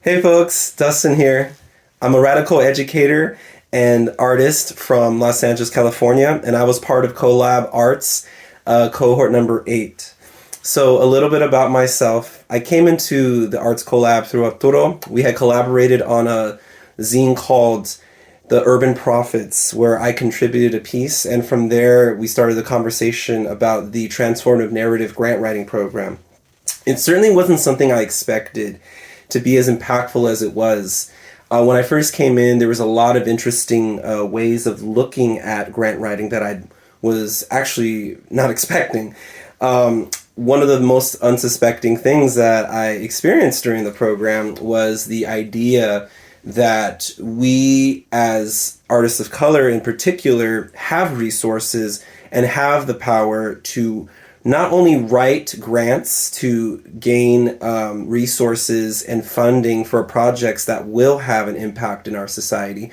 Hey folks, Dustin here. I'm a radical educator and artist from Los Angeles, California, and I was part of Collab Arts, cohort number 8. So a little bit about myself. I came into the Arts Collab through Arturo. We had collaborated on a zine called The Urban Prophets, where I contributed a piece, and from there we started the conversation about the Transformative Narrative grant writing program. It certainly wasn't something I expected to be as impactful as it was. When I first came in, there was a lot of interesting ways of looking at grant writing that I was actually not expecting. One of the most unsuspecting things that I experienced during the program was the idea that we as artists of color in particular have resources and have the power to not only write grants to gain resources and funding for projects that will have an impact in our society,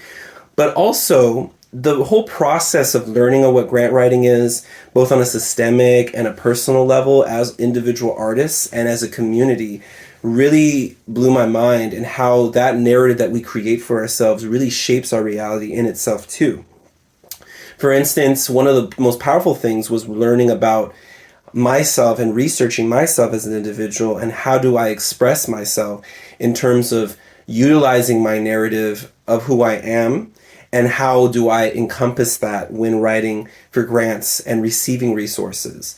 but also the whole process of learning of what grant writing is, both on a systemic and a personal level as individual artists and as a community, really blew my mind, and how that narrative that we create for ourselves really shapes our reality in itself too. For instance, one of the most powerful things was learning about myself and researching myself as an individual, and how do I express myself in terms of utilizing my narrative of who I am, and how do I encompass that when writing for grants and receiving resources.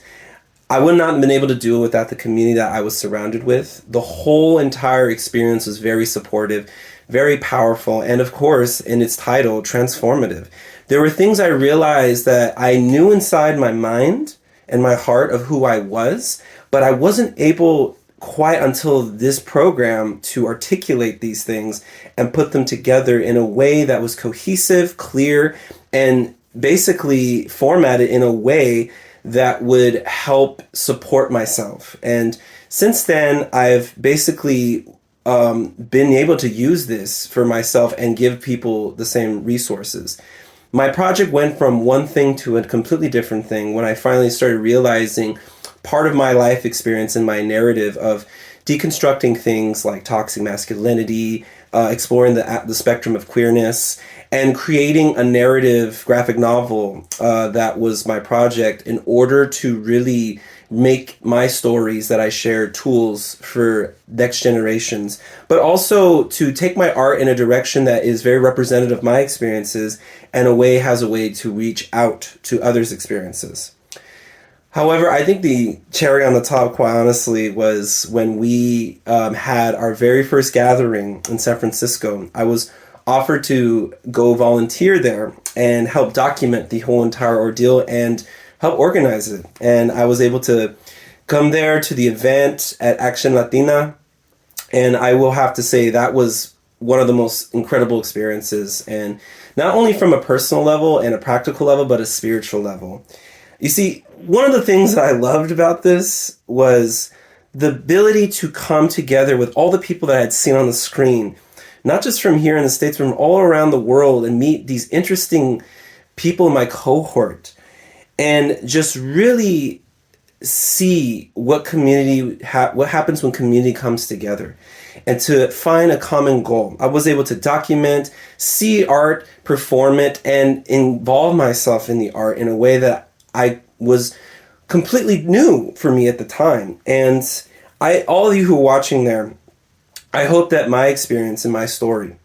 I would not have been able to do it without the community that I was surrounded with. The whole entire experience was very supportive, very powerful, and of course, in its title, transformative. There were things I realized that I knew inside my mind and my heart of who I was, but I wasn't able quite until this program to articulate these things and put them together in a way that was cohesive, clear, and basically formatted in a way that would help support myself. And since then, I've basically been able to use this for myself and give people the same resources. My project went from one thing to a completely different thing when I finally started realizing part of my life experience and my narrative of deconstructing things like toxic masculinity, exploring the spectrum of queerness, and creating a narrative graphic novel that was my project in order to really make my stories that I share tools for next generations, but also to take my art in a direction that is very representative of my experiences and has a way to reach out to others' experiences. However, I think the cherry on the top, quite honestly, was when we had our very first gathering in San Francisco. I was offered to go volunteer there and help document the whole entire ordeal and help organize it. And I was able to come there to the event at Action Latina, and I will have to say that was one of the most incredible experiences, and not only from a personal level and a practical level, but a spiritual level. You see, one of the things that I loved about this was the ability to come together with all the people that I had seen on the screen, not just from here in the States, but from all around the world, and meet these interesting people in my cohort, and just really see what what happens when community comes together, and to find a common goal. I was able to document, see art, perform it, and involve myself in the art in a way that I was completely new for me at the time. And all of you who are watching there, I hope that my experience and my story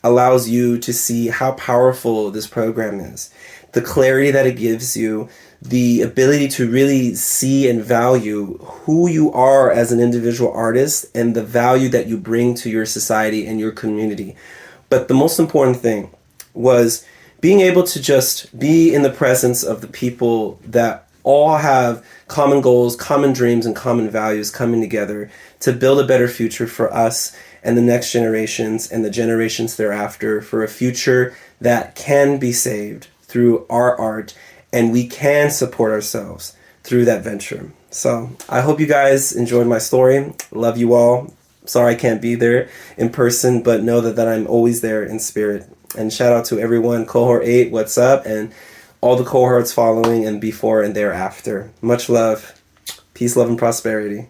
allows you to see how powerful this program is, the clarity that it gives you, the ability to really see and value who you are as an individual artist and the value that you bring to your society and your community. But the most important thing was being able to just be in the presence of the people that all have common goals, common dreams, and common values coming together to build a better future for us and the next generations and the generations thereafter, for a future that can be saved through our art, and we can support ourselves through that venture. So I hope you guys enjoyed my story. Love you all. Sorry I can't be there in person, but know that I'm always there in spirit. And shout out to everyone, Cohort 8, what's up, and all the cohorts following and before and thereafter. Much love. Peace, love, and prosperity.